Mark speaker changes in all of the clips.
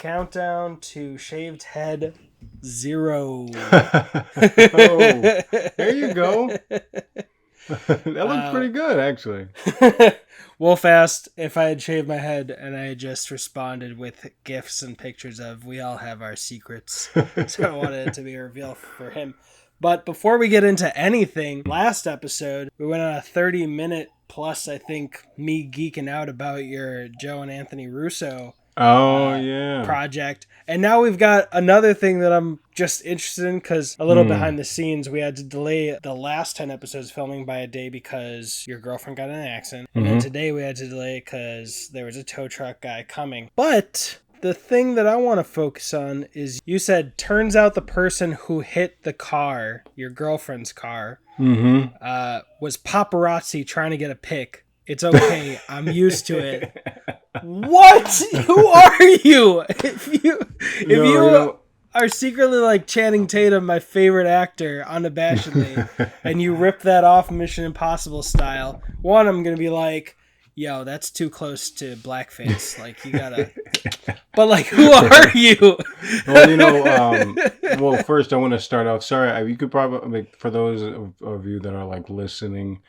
Speaker 1: Countdown to shaved head 0.
Speaker 2: Oh, there you go. That looked pretty good, actually.
Speaker 1: Wolf asked if I had shaved my head, and I just responded with gifs and pictures of we all have our secrets. So I wanted it to be a reveal for him. But before we get into anything, last episode, we went on a 30-minute plus, I think, me geeking out about your Joe and Anthony Russo project. And now we've got another thing that I'm just interested in, because a little behind the scenes, we had to delay the last 10 episodes filming by a day because your girlfriend got in an accident. And then today we had to delay because there was a tow truck guy coming. But the thing that I want to focus on is you said, turns out the person who hit the car, your girlfriend's car, was paparazzi trying to get a pic. It's okay. I'm used to it. What? Who are you? If you are secretly like Channing Tatum, my favorite actor, unabashedly, and you rip that off Mission Impossible style, one, I'm going to be like, yo, that's too close to blackface. Like, you gotta... But, like, who are you?
Speaker 2: Well, first I want to start off. Sorry, you could probably, for those of you that are, like, listening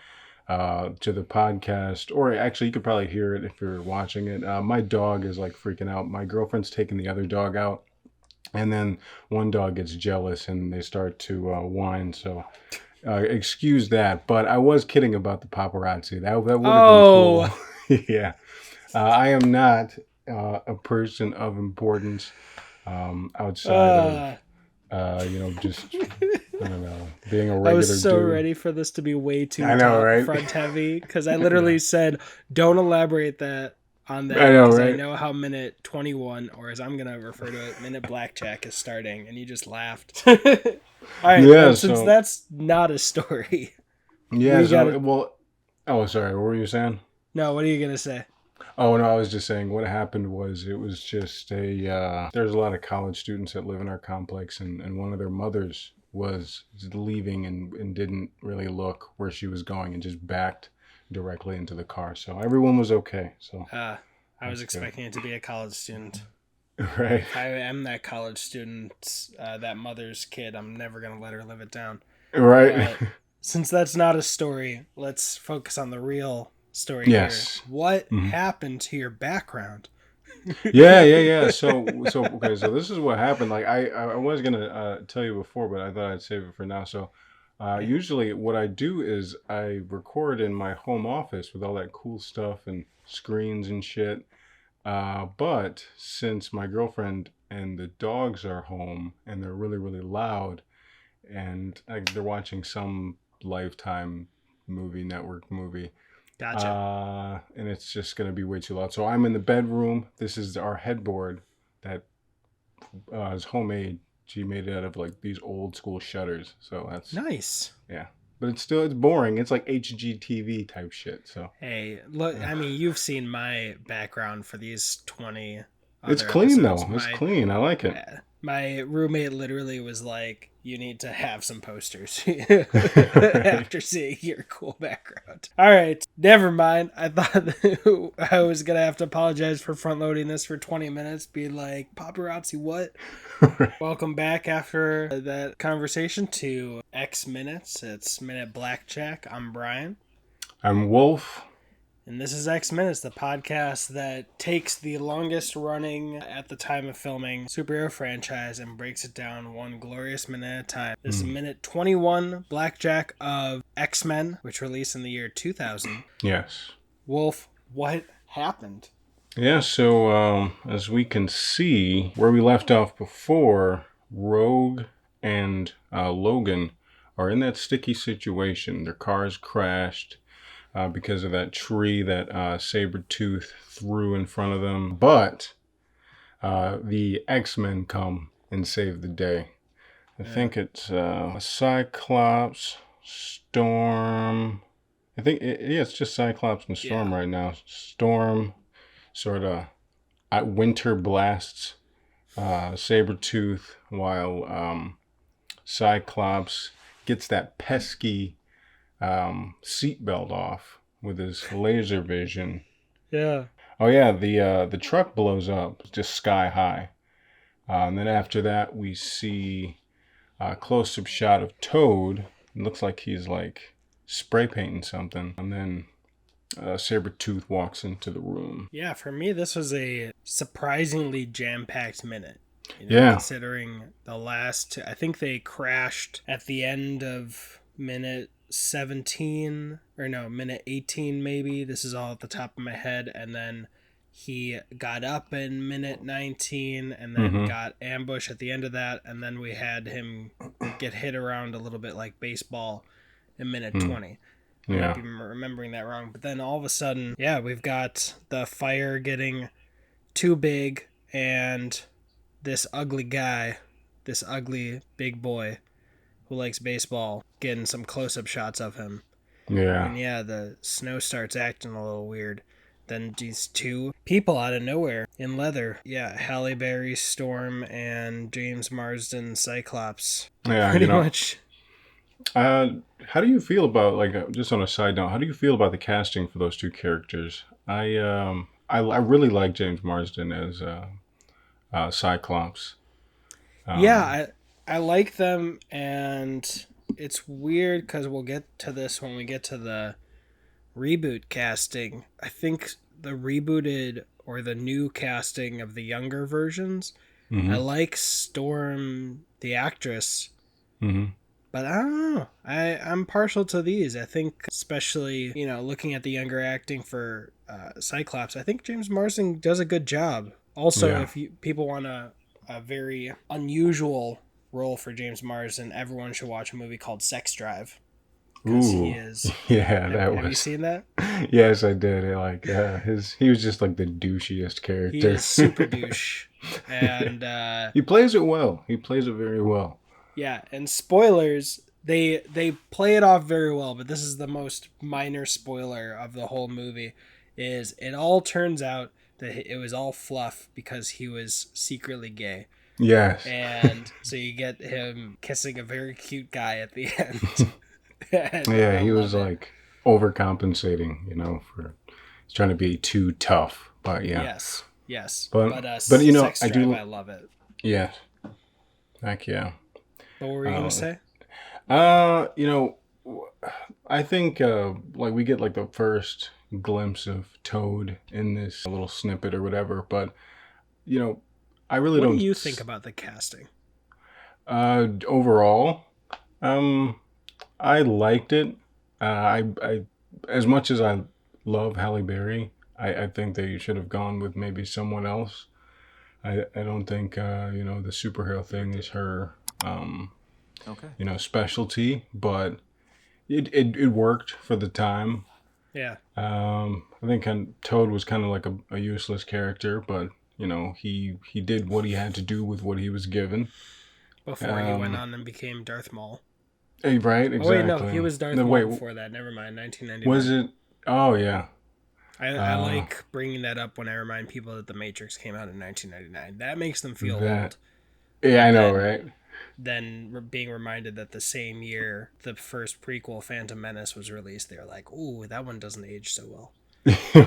Speaker 2: to the podcast, or actually you could probably hear it if you're watching it. My dog is, like, freaking out. My girlfriend's taking the other dog out, and then one dog gets jealous, and they start to whine, so... excuse that, but I was kidding about the paparazzi. That would have been cool. Yeah. I am not a person of importance outside of, just, I don't know, being a regular dude.
Speaker 1: I was so ready for this to be way too front heavy, because I literally said, don't elaborate on that. I know how minute 21, or as I'm going to refer to it, minute blackjack is starting, and you just laughed. All right, since that's not a story.
Speaker 2: Yeah, sorry, what were you saying?
Speaker 1: No, what are you going to say?
Speaker 2: Oh, no, I was just saying what happened was it was just there's a lot of college students that live in our complex, and one of their mothers was leaving and didn't really look where she was going and just backed directly into the car. So everyone was okay. So
Speaker 1: I was expecting it to be a college student.
Speaker 2: Right.
Speaker 1: If I am that college student, that mother's kid, I'm never going to let her live it down.
Speaker 2: Right.
Speaker 1: Since that's not a story, let's focus on the real story here. What happened to your background?
Speaker 2: Yeah. So this is what happened. Like I was going to tell you before, but I thought I'd save it for now. So usually what I do is I record in my home office with all that cool stuff and screens and shit. But since my girlfriend and the dogs are home and they're really, really loud, and they're watching some Lifetime network movie.
Speaker 1: Gotcha.
Speaker 2: And it's just going to be way too loud. So I'm in the bedroom. This is our headboard that is homemade. She made it out of like these old school shutters. So that's
Speaker 1: nice.
Speaker 2: Yeah. But it's boring. It's like HGTV type shit. So
Speaker 1: hey, look, I mean, you've seen my background for these 20.
Speaker 2: It's clean though. It's clean. I like it.
Speaker 1: My roommate literally was like, "You need to have some posters." After seeing your cool background. All right, never mind. I thought I was gonna have to apologize for front loading this for 20 minutes. Be like, paparazzi, what? Welcome back after that conversation to X Minutes. It's Minute Blackjack. I'm Brian.
Speaker 2: I'm Wolf.
Speaker 1: And this is X Minutes, the podcast that takes the longest running, at the time of filming, superhero franchise and breaks it down one glorious minute at a time. This is minute 21, Blackjack of X-Men, which released in the year 2000.
Speaker 2: Yes.
Speaker 1: Wolf, what happened?
Speaker 2: Yeah, so as we can see, where we left off before, Rogue and Logan are in that sticky situation. Their cars crashed. Because of that tree that Sabretooth threw in front of them. But the X-Men come and save the day. I think it's Cyclops, Storm. I think, it's just Cyclops and Storm right now. Storm sort of winter blasts Sabretooth while Cyclops gets that pesky seatbelt off with his laser vision.
Speaker 1: Yeah.
Speaker 2: Oh yeah, the truck blows up just sky high. And then after that, we see a close-up shot of Toad. It looks like he's like spray painting something. And then Sabretooth walks into the room.
Speaker 1: Yeah, for me, this was a surprisingly jam-packed minute.
Speaker 2: Yeah.
Speaker 1: Considering the last, I think they crashed at the end of minute 17, or no, minute 18 maybe. This is all at the top of my head. And then he got up in minute 19 and then got ambushed at the end of that. And then we had him get hit around a little bit like baseball in minute 20. I might be remembering that wrong. But then all of a sudden, yeah, we've got the fire getting too big and this ugly guy, this ugly big boy who likes baseball, getting some close-up shots of him.
Speaker 2: Yeah.
Speaker 1: And yeah, the snow starts acting a little weird. Then these two people out of nowhere in leather. Yeah, Halle Berry, Storm, and James Marsden, Cyclops.
Speaker 2: Yeah,
Speaker 1: Pretty much.
Speaker 2: How do you feel about, like, just on a side note, how do you feel about the casting for those two characters? I really like James Marsden as Cyclops.
Speaker 1: Yeah, I like them, and it's weird because we'll get to this when we get to the reboot casting. I think the rebooted or the new casting of the younger versions, I like Storm, the actress, but I don't know. I'm partial to these. I think, especially, looking at the younger acting for Cyclops, I think James Marsden does a good job. Also, if people want a very unusual role for James Marsden, everyone should watch a movie called Sex Drive. Because he is...
Speaker 2: Yeah,
Speaker 1: have you seen that?
Speaker 2: Yes, I did. He was just like the douchiest character.
Speaker 1: He is super douche. And
Speaker 2: he plays it well. He plays it very well.
Speaker 1: Yeah, and spoilers, they play it off very well, but this is the most minor spoiler of the whole movie, is it all turns out that it was all fluff because he was secretly gay.
Speaker 2: Yes.
Speaker 1: And so you get him kissing a very cute guy at the end.
Speaker 2: Yeah, he was like overcompensating, for he's trying to be too tough. But yeah.
Speaker 1: Yes.
Speaker 2: But
Speaker 1: Sex Drive, I love it.
Speaker 2: Yeah. Heck yeah.
Speaker 1: What were you gonna say?
Speaker 2: I think like we get like the first glimpse of Toad in this little snippet or whatever, but I really don't.
Speaker 1: What do you think about the casting?
Speaker 2: Overall, I liked it. I as much as I love Halle Berry, I think they should have gone with maybe someone else. I don't think the superhero thing is her specialty, but it worked for the time.
Speaker 1: Yeah.
Speaker 2: I think Toad was kind of like a useless character, but he did what he had to do with what he was given.
Speaker 1: Before he went on and became Darth Maul.
Speaker 2: Hey, right, exactly.
Speaker 1: Oh, wait, no, he was Darth Maul before that. Never mind, 1999.
Speaker 2: Was it? Oh, yeah.
Speaker 1: I like bringing that up when I remind people that The Matrix came out in 1999. That makes them feel old.
Speaker 2: Yeah, I know, right?
Speaker 1: Then being reminded that the same year the first prequel, Phantom Menace, was released, they were like, ooh, that one doesn't age so well.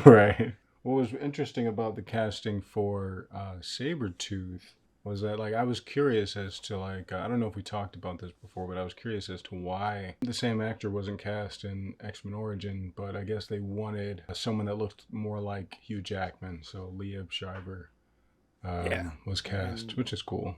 Speaker 2: Right. What was interesting about the casting for Sabretooth was that, like, I was curious as to, like, I don't know if we talked about this before, but I was curious as to why the same actor wasn't cast in X-Men Origin, but I guess they wanted someone that looked more like Hugh Jackman, so Liev Schreiber was cast, which is cool.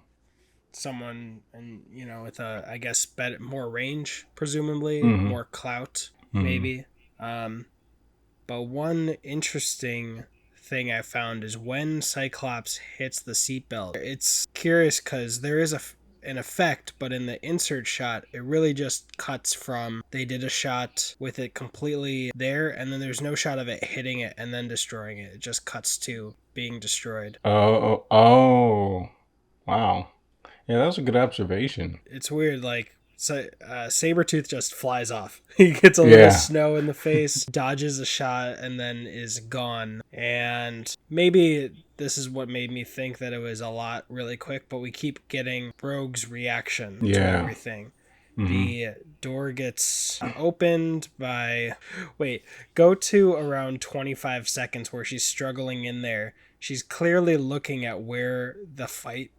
Speaker 1: Someone, and with I guess better, more range, presumably, more clout, maybe. But one interesting thing I found is when Cyclops hits the seatbelt, it's curious because there is an effect, but in the insert shot, it really just cuts from, they did a shot with it completely there, and then there's no shot of it hitting it and then destroying it. It just cuts to being destroyed.
Speaker 2: Oh, wow. Yeah, that was a good observation.
Speaker 1: It's weird, like, Sabretooth just flies off. He gets a little snow in the face, dodges a shot, and then is gone. And maybe this is what made me think that it was a lot really quick, but we keep getting Rogue's reaction to everything. The door gets opened by... Wait, go to around 25 seconds where she's struggling in there. She's clearly looking at where the fight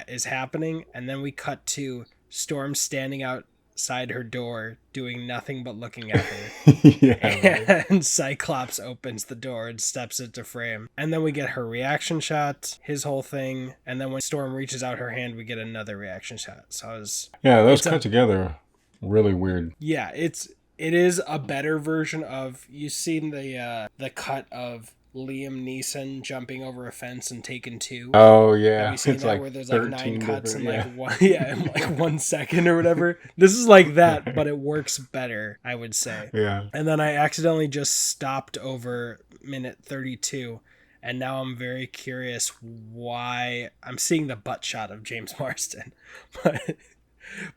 Speaker 1: is happening, and then we cut to Storm standing outside her door doing nothing but looking at her.
Speaker 2: Yeah,
Speaker 1: And Cyclops opens the door and steps into frame. And then we get her reaction shot, his whole thing, and then when Storm reaches out her hand, we get another reaction shot. So
Speaker 2: those cut together really weird.
Speaker 1: Yeah, it is a better version of, you've seen the cut of Liam Neeson jumping over a fence in Taken 2.
Speaker 2: Oh yeah,
Speaker 1: have you seen
Speaker 2: it's
Speaker 1: that
Speaker 2: like
Speaker 1: where there's like
Speaker 2: 13
Speaker 1: 9 cuts in
Speaker 2: different-
Speaker 1: like 1 second or whatever? This is like that, but it works better, I would say.
Speaker 2: Yeah.
Speaker 1: And then I accidentally just stopped over minute 32, and now I'm very curious why I'm seeing the butt shot of James Marsden,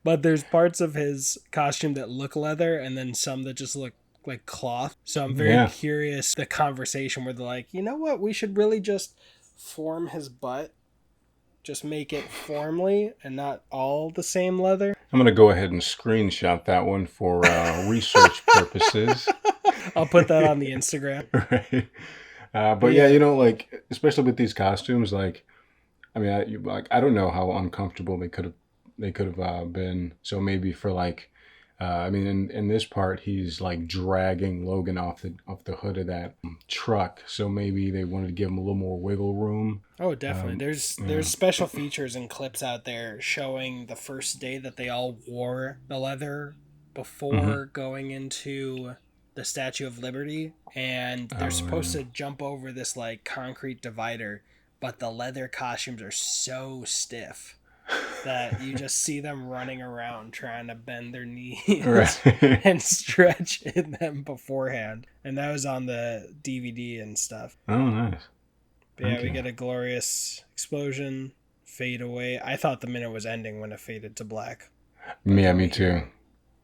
Speaker 1: but there's parts of his costume that look leather, and then some that just look like cloth. So I'm very curious the conversation where they're like, you know what, we should really just form his butt, just make it formally and not all the same leather.
Speaker 2: I'm gonna go ahead and screenshot that one for research purposes.
Speaker 1: I'll put that on the Instagram.
Speaker 2: Right. But yeah, you know, like especially with these costumes, like I mean, I don't know how uncomfortable they could have been. So maybe for like. I mean, in this part, he's like dragging Logan off the hood of that truck. So maybe they wanted to give him a little more wiggle room.
Speaker 1: Oh, definitely. There's special features and clips out there showing the first day that they all wore the leather before going into the Statue of Liberty, and they're supposed to jump over this like concrete divider, but the leather costumes are so stiff that you just see them running around trying to bend their knees and stretch in them beforehand. And that was on the DVD and stuff.
Speaker 2: Oh, nice.
Speaker 1: But yeah, we get a glorious explosion, fade away. I thought the minute was ending when it faded to black.
Speaker 2: Yeah, me too.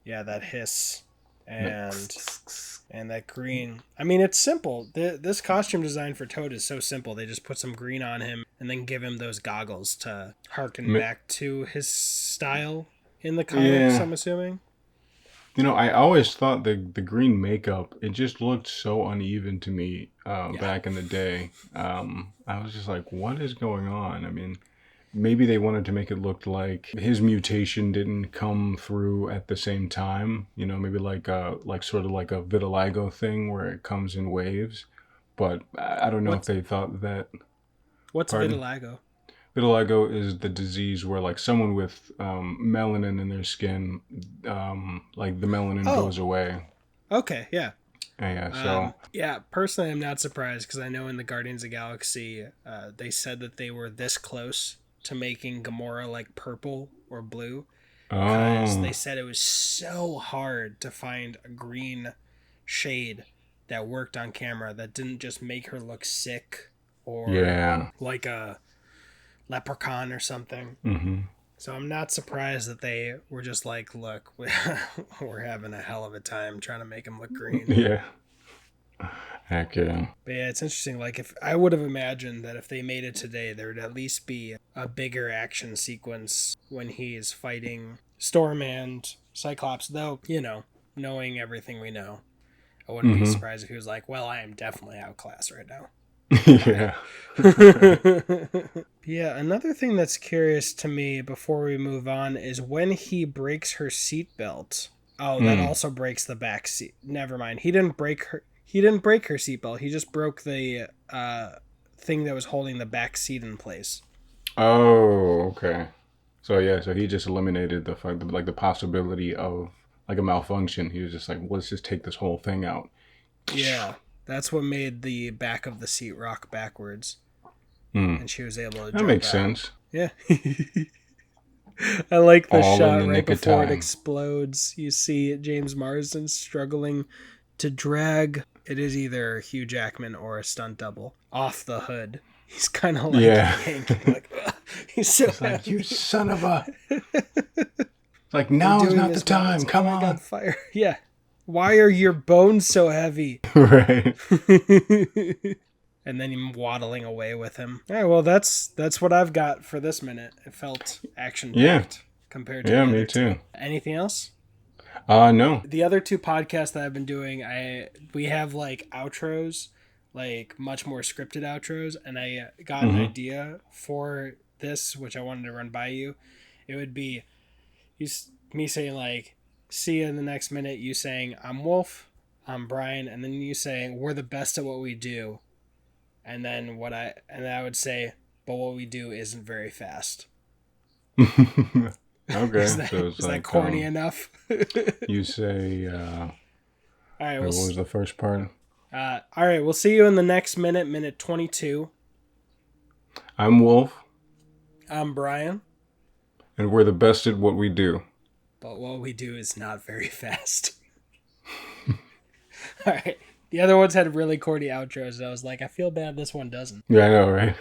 Speaker 1: Yeah, that hiss and that green. I mean, it's simple. This costume design for Toad is so simple. They just put some green on him and then give him those goggles to harken back to his style in the comics, I'm assuming.
Speaker 2: You know, I always thought the green makeup, it just looked so uneven to me back in the day. I was just like, what is going on? I mean, maybe they wanted to make it look like his mutation didn't come through at the same time. You know, maybe like sort of like a vitiligo thing where it comes in waves. But I don't know if they thought that.
Speaker 1: What's vitiligo?
Speaker 2: Vitiligo is the disease where like someone with melanin in their skin, like the melanin goes away.
Speaker 1: Okay, yeah.
Speaker 2: Yeah,
Speaker 1: personally, I'm not surprised because I know in the Guardians of the Galaxy, they said that they were this close to making Gamora like purple or blue. Because they said it was so hard to find a green shade that worked on camera that didn't just make her look sick or like a leprechaun or something.
Speaker 2: Mm-hmm.
Speaker 1: So I'm not surprised that they were just like, look, we're having a hell of a time trying to make him look green.
Speaker 2: Yeah. Heck yeah.
Speaker 1: But yeah, it's interesting. Like, if I would have imagined that if they made it today, there would at least be a bigger action sequence when he's fighting Storm and Cyclops. Though, you know, knowing everything we know, I wouldn't be surprised if he was like, well, I am definitely outclassed right now.
Speaker 2: Yeah.
Speaker 1: Yeah, another thing that's curious to me before we move on is when he breaks her seatbelt. Oh, that also breaks the back seat. Never mind. He didn't break her seatbelt. He just broke the thing that was holding the back seat in place.
Speaker 2: Oh, okay. So yeah, so he just eliminated the fact, like the possibility of like a malfunction. He was just like, let's just take this whole thing out.
Speaker 1: Yeah, that's what made the back of the seat rock backwards. And she was able to jump
Speaker 2: That makes
Speaker 1: out.
Speaker 2: sense.
Speaker 1: Yeah. I like the
Speaker 2: All
Speaker 1: shot
Speaker 2: in the
Speaker 1: right
Speaker 2: nick of
Speaker 1: before it
Speaker 2: time.
Speaker 1: explodes. You see James Marsden struggling to drag, it is either Hugh Jackman or a stunt double, off the hood. He's kind of like yanking, like, ugh. He's so
Speaker 2: It's like,
Speaker 1: happy.
Speaker 2: you son of a... It's like, now is not the time. Come on.
Speaker 1: On fire. Yeah. Why are your bones so heavy?
Speaker 2: Right.
Speaker 1: And then him waddling away with him. All right, well, that's what I've got for this minute. It felt action-packed compared to the other
Speaker 2: me
Speaker 1: two.
Speaker 2: too.
Speaker 1: Anything else?
Speaker 2: No.
Speaker 1: The other two podcasts that I've been doing, we have like outros, like much more scripted outros, and I got an idea for this, which I wanted to run by you, it would be me saying like, see you in the next minute, you saying, I'm Wolf, I'm Brian, and then you saying, we're the best at what we do. And then I would say, but what we do isn't very fast.
Speaker 2: Okay,
Speaker 1: Is that corny enough?
Speaker 2: You say,
Speaker 1: all right,
Speaker 2: what was the first part?
Speaker 1: All right, we'll see you in the next minute 22.
Speaker 2: I'm Wolf.
Speaker 1: I'm Brian.
Speaker 2: And we're the best at what we do.
Speaker 1: But what we do is not very fast. All right. The other ones had really corny outros, and I was like, I feel bad this one doesn't.
Speaker 2: Yeah, I know, right?